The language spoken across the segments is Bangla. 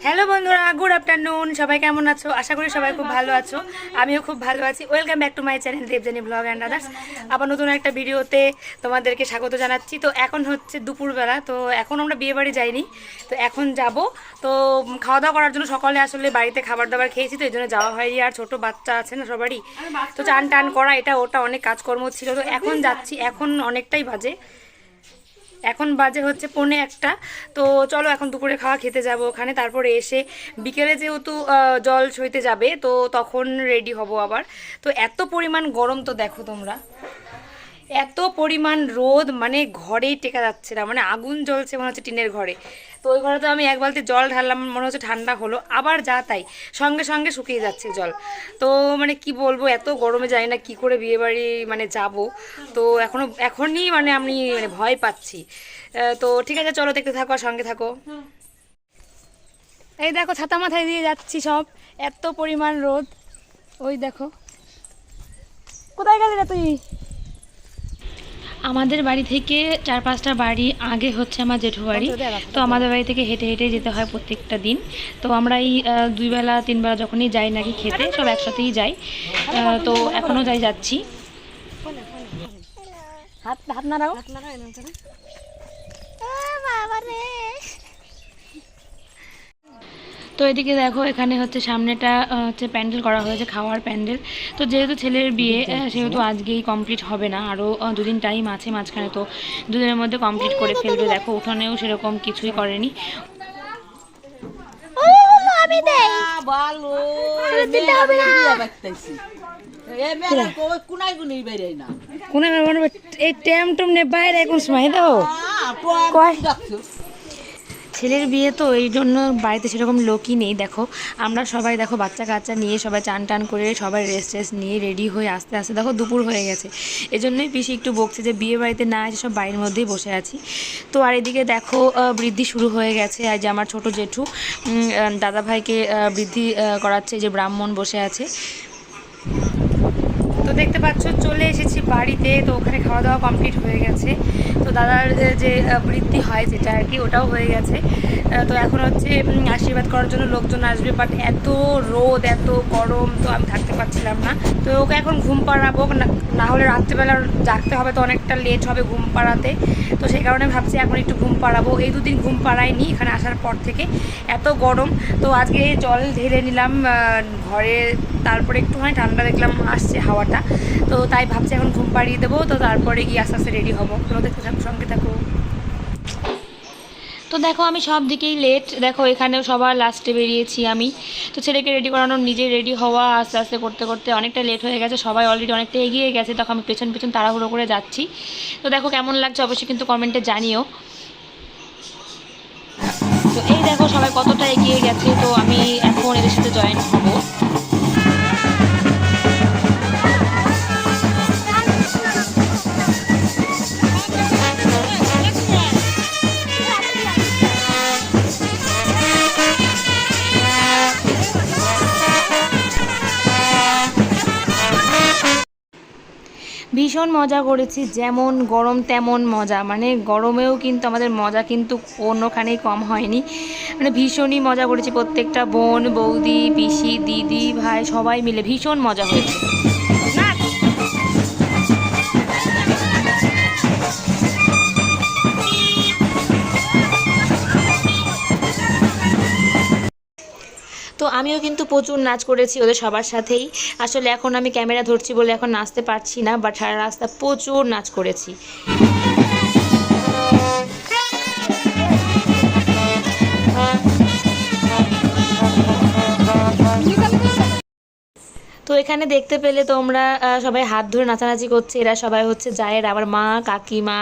হ্যালো বন্ধুরা, গুড আফটারনুন। সবাই কেমন আছো? আশা করি সবাই খুব ভালো আছো। আমিও খুব ভালো আছি। Welcome back to my channel Debjani blog and others. আবার নতুন একটা ভিডিওতে তোমাদেরকে স্বাগত জানাচ্ছি। তো এখন হচ্ছে দুপুরবেলা, তো এখন আমরা বিয়ে বাড়ি যাইনি, তো এখন যাব। তো খাওয়া দাওয়া করার জন্য সকালে আসলে বাড়িতে খাবার দাবার খেয়েছি, তো এই জন্য যাওয়া হয়নি। আর ছোটো বাচ্চা আছে না সবারই, তো চান টান করা এটা ওটা অনেক কাজকর্ম ছিল। তো এখন যাচ্ছি, এখন অনেকটাই বাজে, এখন বাজে হচ্ছে 1:45। তো চলো এখন দুপুরে খাওয়া খেতে যাব ওখানে, তারপরে এসে বিকেলে যেহেতু জল সইতে যাবে, তো তখন রেডি হব আবার। তো এত পরিমাণ গরম, তো দেখো তোমরা, এত পরিমাণ রোদ, মানে ঘরেই টেকা যাচ্ছে না, মানে আগুন জ্বলছে মনে হচ্ছে টিনের ঘরে। তো ওই ঘরে তো আমি এক বালতি জল ঢাললাম, মনে হচ্ছে ঠান্ডা হলো, আবার যা তাই সঙ্গে সঙ্গে শুকিয়ে যাচ্ছে জল। তো মানে কি বলবো, এত গরমে যাই না কি করে বিয়ে বাড়ি মানে যাব। তো এখনই মানে আমি মানে ভয় পাচ্ছি। তো ঠিক আছে, চলো দেখতে থাকো আর সঙ্গে থাকো। এই দেখো ছাতা মাথায় দিয়ে যাচ্ছি সব, এত পরিমাণ রোদ। ওই দেখো, কোথায় গেলি রে তুই? আমাদের বাড়ি থেকে 4-5টা বাড়ি আগে হচ্ছে আমার জেঠু বাড়ি। তো আমাদের বাড়ি থেকে হেঁটে হেঁটে যেতে হয় প্রত্যেকটা দিন। তো আমরা এই 2 বেলা 3 বেলা যখনই যাই নাকি খেতে, সব একসাথেই যাই। তো এখনও যাচ্ছি। হাত হাত নাড়াও। তো এদিকে দেখো, এখানে হচ্ছে সামনেটা হচ্ছে প্যান্ডেল করা হয়েছে, খাওয়ার প্যান্ডেল। তো যেহেতু ছেলের বিয়ে, সেহেতু আজকেই কমপ্লিট হবে না, আরও 2 দিন টাইম আছে মাঝখানে। তো 2 দিনের মধ্যে কমপ্লিট করে ফেলবে। দেখো উঠোনেও সেরকম কিছুই করেনি। এই ট্যাম টুম নে বাইরে এখন সময় দাও। ছেলের বিয়ে তো এই জন্য বাড়িতে সেরকম লোকই নেই। দেখো আমরা সবাই, দেখো বাচ্চা কাচ্চা নিয়ে সবাই চান টান করে সবাই রেস্ট টেস্ট নিয়ে রেডি হয়ে আস্তে আস্তে দেখো দুপুর হয়ে গেছে। এই জন্যই পিসি একটু বকছে যে বিয়ে বাড়িতে না এসে সব বাড়ির মধ্যেই বসে আছি। তো আর এদিকে দেখো বৃদ্ধি শুরু হয়ে গেছে। আর যে আমার ছোট জেঠু দাদা ভাইকে বৃদ্ধি করাচ্ছে, যে ব্রাহ্মণ বসে আছে। তো দেখতে পাচ্ছ চলে এসেছি বাড়িতে। তো ওখানে খাওয়া দাওয়া কমপ্লিট হয়ে গেছে। তো দাদার যে বৃদ্ধি হয় যেটা আর কি, ওটাও হয়ে গেছে। তো এখন হচ্ছে আশীর্বাদ করার জন্য লোকজন আসবে, বাট এত রোদ এত গরম, তো আমি থাকতে পারছিলাম না। তো ওকে এখন ঘুম পাড়াবো, না হলে রাত্রিবেলা জাগতে হবে, তো অনেকটা লেট হবে ঘুম পাড়াতে। তো সেই কারণে ভাবছি এখন একটু ঘুম পাড়াবো। এই 2 দিন ঘুম পাড়াইনি এখানে আসার পর থেকে, এত গরম। তো আজকে জল ঢেলে নিলাম ঘরে, তারপরে একটুখানি ঠান্ডা দেখলাম আসছে হাওয়াটা। তো তাই ভাবছি এখন ঘুম পাড়িয়ে দেবো, তো তারপরে গিয়ে আস্তে আস্তে রেডি হবো। তো দেখতে থাকো, সঙ্গে থাকো। তো দেখো আমি সব দিকেই লেট, দেখো এখানেও সবার লাস্টে বেরিয়েছি আমি। তো ছেলেকে রেডি করানোর, নিজে রেডি হওয়া আস্তে আস্তে করতে করতে অনেকটা লেট হয়ে গেছে। সবাই অলরেডি অনেকটা এগিয়ে গেছে, তখন আমি পেছন পেছন তাড়াহুড়ো করে যাচ্ছি। তো দেখো কেমন লাগছে অবশ্যই কিন্তু কমেন্টে জানিও। তো এই দেখো সবাই কতটা এগিয়ে গেছে। তো আমি এখন এদের সাথে জয়েন হবো। ভীষণ মজা করেছি, যেমন গরম তেমন মজা। মানে গরমেও কিন্তু আমাদের মজা কিন্তু কোনোখানেই কম হয়নি, মানে ভীষণই মজা করেছি। প্রত্যেকটা বোন, বৌদি, পিসি, দিদি, ভাই সবাই মিলে ভীষণ মজা হয়েছে। তো আমিও কিন্তু প্রচুর নাচ করেছি ওদের সবার সাথেই। আসলে এখন আমি ক্যামেরা ধরছি বলে এখন নাচতে পারছি না, বাট সারা রাস্তা প্রচুর নাচ করেছি। তো এখানে দেখতে পেলে তোমরা সবাই হাত ধরে নাচানাচি করছে। এরা সবাই হচ্ছে জায়ের, আমার মা, কাকিমা,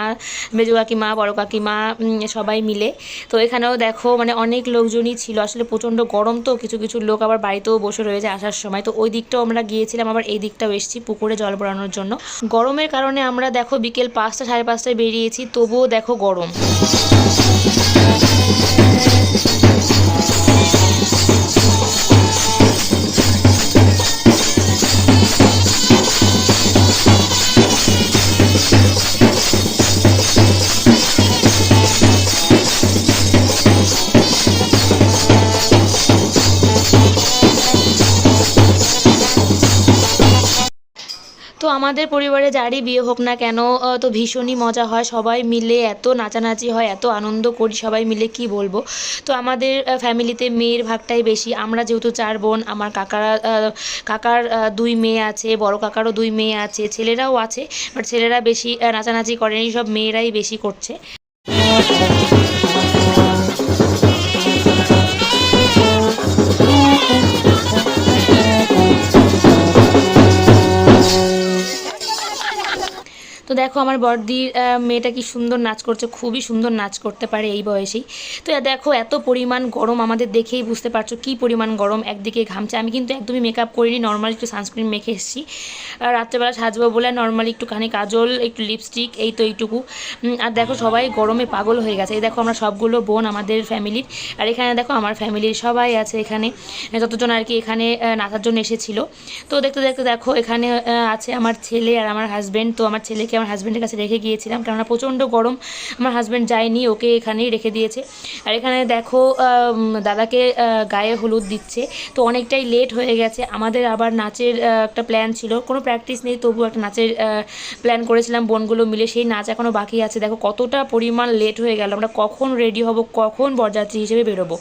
মেজো কাকিমা, বড় কাকিমা, সবাই মিলে। তো এখানেও দেখো মানে অনেক লোকজনই ছিল। আসলে প্রচণ্ড গরম, তো কিছু কিছু লোক আবার বাড়িতেও বসে রয়েছে আসার সময়। তো ওই দিকটাও আমরা গিয়েছিলাম, আবার এই দিকটাও এসেছি পুকুরে জল ভরানোর জন্য। গরমের কারণে আমরা দেখো বিকেল 5টা 5:30টায় বেরিয়েছি, তবুও দেখো গরম। আমাদের পরিবারে যারই বিয়ে হোক না কেন তো ভীষণই মজা হয়, সবাই মিলে এত নাচানাচি হয়, এত আনন্দ করি সবাই মিলে, কি বলবো। তো আমাদের ফ্যামিলিতে মেয়ের ভাগটাই বেশি। আমরা যেহেতু 4 বোন, আমার কাকার 2 মেয়ে আছে, বড় কাকারও 2 মেয়ে আছে, ছেলেরাও আছে, বাট ছেলেরা বেশি নাচানাচি করেনি, সব মেয়েরাই বেশি করছে। তো দেখো আমার বড়দির মেয়েটা কি সুন্দর নাচ করছে, খুবই সুন্দর নাচ করতে পারে এই বয়সেই। তো দেখো এত পরিমাণ গরম, আমাদের দেখেই বুঝতে পারছো কি পরিমাণ গরম, একদিকে ঘামছে। আমি কিন্তু একদমই মেকআপ করিনি, নর্মালি একটু সানস্ক্রিন মেখে এসেছি, রাত্রেবেলা সাজবো বলে নর্মালি একটুখানি কাজল, একটু লিপস্টিক, এই তো এইটুকু। আর দেখো সবাই গরমে পাগল হয়ে গেছে। এই দেখো আমরা সবগুলো বোন আমাদের ফ্যামিলির, আর এখানে দেখো আমার ফ্যামিলির সবাই আছে এখানে, যতজন আর কি এখানে নাচার জন্য এসেছিলো। তো দেখতে দেখতে দেখো এখানে আছে আমার ছেলে আর আমার হাজব্যান্ড। তো আমার ছেলেকে আমার হাজব্যান্ডের কাছে রেখে গিয়েছিলাম, কেননা প্রচণ্ড গরম, আমার হাজব্যান্ড যায়নি, ওকে এখানেই রেখে দিয়েছে। আর এখানে দেখো দাদাকে গায়ে হলুদ দিচ্ছে। তো অনেকটাই লেট হয়ে গেছে আমাদের, আবার নাচের একটা প্ল্যান ছিল, কোনো প্র্যাকটিস নেই, তবু একটা নাচের প্ল্যান করেছিলাম বোনগুলো মিলে, সেই নাচ এখনও বাকি আছে। দেখো কতটা পরিমাণ লেট হয়ে গেল, আমরা কখন রেডি হব, কখন বরযাত্রী হিসেবে বেরোবো।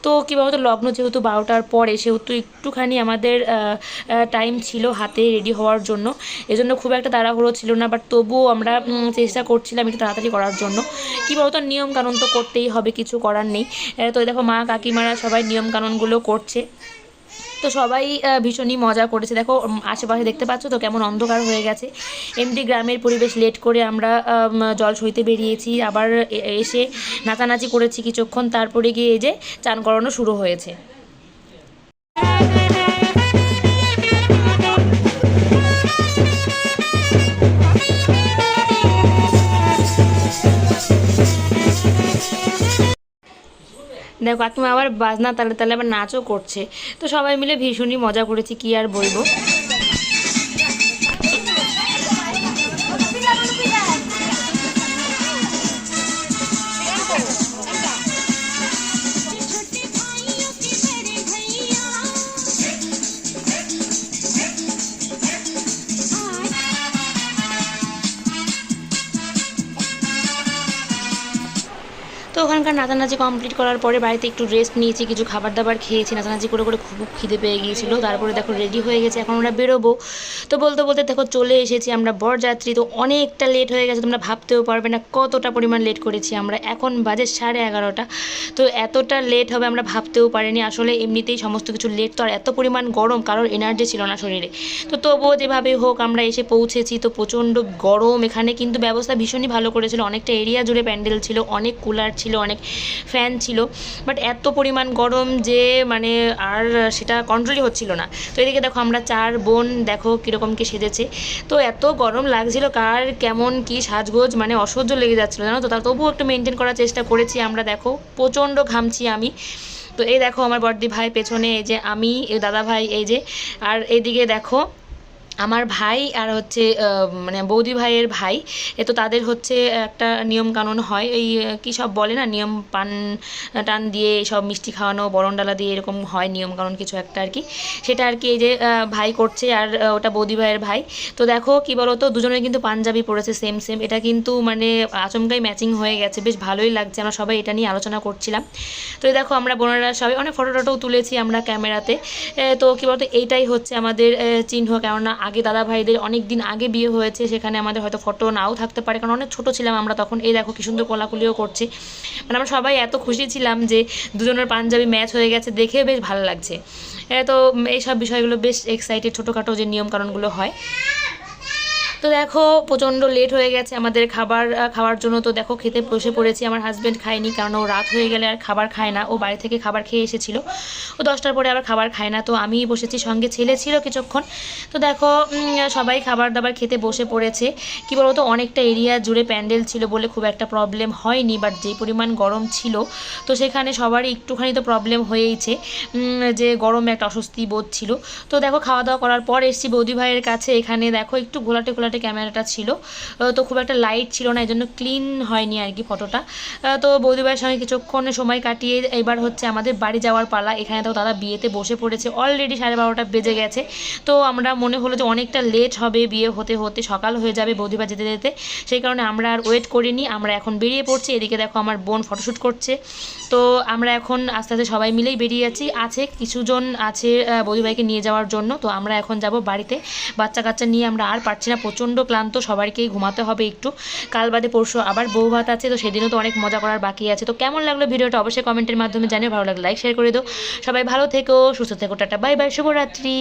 তো কী বলতো, লগ্ন যেহেতু 12টার পরে, সেহেতু একটুখানি আমাদের টাইম ছিল হাতে রেডি হওয়ার জন্য, এজন্য খুব একটা তাড়াহুড়ো ছিল না, বাট তবুও আমরা চেষ্টা করছিলাম একটু তাড়াতাড়ি করার জন্য। কী বলতো, নিয়মকানুন তো করতেই হবে, কিছু করার নেই। তো দেখো মা কাকিমারা সবাই নিয়মকানুনগুলো করছে। তো সবাই ভীষণই মজা করেছে। দেখো আশেপাশে দেখতে পাচ্ছ তো কেমন অন্ধকার হয়ে গেছে, এমনি গ্রামের পরিবেশ, লেট করে আমরা জল সইতে বেরিয়েছি, আবার এসে নাচানাচি করেছি কিছুক্ষণ, তারপরে গিয়ে এই যে চান করানো শুরু হয়েছে। দেখো কাকিমা আবার বাজনা তালে তালে আবার নাচও করছে। তো সবাই মিলে ভীষণই মজা করেছি, কি আর বলবো। তো ওখানকার নাচানাচি কমপ্লিট করার পরে বাড়িতে একটু রেস্ট নিয়েছি, কিছু খাবার দাবার খেয়েছি, নাচানাচি করে করে খুব খিদে পেয়ে গিয়েছিলো। তারপরে দেখো রেডি হয়ে গেছে, এখন আমরা বেরোবো। তো বলতে বলতে দেখো চলে এসেছি আমরা বরযাত্রী। তো অনেকটা লেট হয়ে গেছে, তোমরা ভাবতেও পারবে না কতটা পরিমাণ লেট করেছি আমরা। এখন বাজে 11:30। তো এতটা লেট হবে আমরা ভাবতেও পারিনি। আসলে এমনিতেই সমস্ত কিছু লেট, তো আর এত পরিমাণ গরম, কারোর এনার্জি ছিল না শরীরে। তো তবুও যেভাবে হোক আমরা এসে পৌঁছেছি। তো প্রচণ্ড গরম, এখানে কিন্তু ব্যবস্থা ভীষণই ভালো করেছিল, অনেকটা এরিয়া জুড়ে প্যান্ডেল ছিল, অনেক কুলার ছিল, অনেক ফ্যান ছিল, বাট এত পরিমাণ গরম যে মানে আর সেটা কন্ট্রোলই হচ্ছিল না। তো এদিকে দেখো আমরা 4 বোন, দেখো কীরকম কি সেজেছে। তো এত গরম লাগছিল, কার কেমন কি সাজগোজ মানে অসহ্য লেগে যাচ্ছিলো জানো তো, তবুও একটু মেনটেন করার চেষ্টা করেছি আমরা। দেখো প্রচণ্ড ঘামছি আমি। তো এই দেখো আমার বড়দি ভাই পেছনে, এই যে আমি, দাদা ভাই এই যে, আর এইদিকে দেখো আমার ভাই আর হচ্ছে মানে বৌদি ভাইয়ের ভাই। তো তাদের হচ্ছে একটা নিয়ম কানুন হয়, এই কী সব বলে না, নিয়ম পান টান দিয়ে সব মিষ্টি খাওয়ানো, বরণডালা দিয়ে এরকম হয় নিয়ম কানুন কিছু একটা আর কি, সেটা আর কি এই যে ভাই করছে, আর ওটা বৌদি ভাইয়ের ভাই। তো দেখো কী বলো তো, দুজনে কিন্তু পাঞ্জাবি পরেছে সেম সেম, এটা কিন্তু মানে আচমকাই ম্যাচিং হয়ে গেছে, বেশ ভালোই লাগছে। আমরা সবাই এটা নিয়ে আলোচনা করছিলাম। তো দেখো আমরা বোনেরা সবাই অনেক ফটো টটোও তুলেছি আমরা ক্যামেরাতে। তো কী বলতো, এইটাই হচ্ছে আমাদের চিহ্ন, কেননা আগে দাদা ভাইদের অনেক দিন আগে বিয়ে হয়েছে, সেখানে আমাদের হয়তো ফটো নাও থাকতে পারে, কারণ অনেক ছোটো ছিলাম আমরা তখন। এই দেখো কি সুন্দর কোলাকুলিও করছে, মানে আমরা সবাই এত খুশি ছিলাম যে দুজনের পাঞ্জাবি ম্যাচ হয়ে গেছে, দেখে বেশ ভালো লাগছে। তো এইসব বিষয়গুলো বেশ এক্সাইটেড, ছোটোখাটো যে নিয়ম কারণগুলো হয়। তো দেখো প্রচণ্ড লেট হয়ে গেছে আমাদের খাওয়ার জন্য। তো দেখো খেতে বসে পড়েছি, আমার হাজব্যান্ড খায়নি, কারণ ও রাত হয়ে গেলে আর খাবার খায় না, ও বাড়ি থেকে খাবার খেয়ে এসেছিলো, ও 10টার পরে আবার খাবার খায় না। তো আমি বসেছি, সঙ্গে ছেলে ছিল কিছুক্ষণ। তো দেখো সবাই খাবার দাবার খেতে বসে পড়েছে। কি বলতো, অনেকটা এরিয়া জুড়ে প্যান্ডেল ছিল বলে খুব একটা প্রবলেম হয়নি, বাট যে পরিমাণ গরম ছিল তো সেখানে সবারই একটুখানি তো প্রবলেম হয়েইছে, যে গরমে একটা অস্বস্তি বোধ ছিল। তো দেখো খাওয়া দাওয়া করার পর এসেছি বৌদি ভাইয়ের কাছে, এখানে দেখো একটু ঘোলাটে ফ্ল্যাটে ক্যামেরাটা ছিল, তো খুব একটা লাইট ছিল না, এই জন্য ক্লিন হয়নি আর কি ফটোটা। তো বৌদিভাইয়ের সঙ্গে কিছুক্ষণ সময় কাটিয়ে এবার হচ্ছে আমাদের বাড়ি যাওয়ার পালা। এখানে তো দাদা বিয়েতে বসে পড়েছে, অলরেডি 12:30 বেজে গেছে। তো আমরা মনে হলো যে অনেকটা লেট হবে, বিয়ে হতে হতে সকাল হয়ে যাবে বৌদিভাই যেতে যেতে, সেই কারণে আমরা আর ওয়েট করিনি, আমরা এখন বেরিয়ে পড়ছি। এদিকে দেখো আমার বোন ফটোশ্যুট করছে। তো আমরা এখন আস্তে আস্তে সবাই মিলেই বেরিয়ে আছে কিছুজন আছে বৌদিভাইকে নিয়ে যাওয়ার জন্য। তো আমরা এখন যাব বাড়িতে, বাচ্চা কাচ্চা নিয়ে আমরা আর পারছি না, প্রচণ্ড ক্লান্ত, সবাইকেই ঘুমাতে হবে একটু। কাল বাদে পরশু আবার বউ ভাত আছে, তো সেদিনও তো অনেক মজা করার বাকি আছে। তো কেমন লাগলো ভিডিওটা অবশ্যই কমেন্টের মাধ্যমে জানিয়ে, ভালো লাগলে লাইক শেয়ার করে দিও। সবাই ভালো থেকো, সুস্থ থেকো, টাটা বাই বাই, শুভরাত্রি।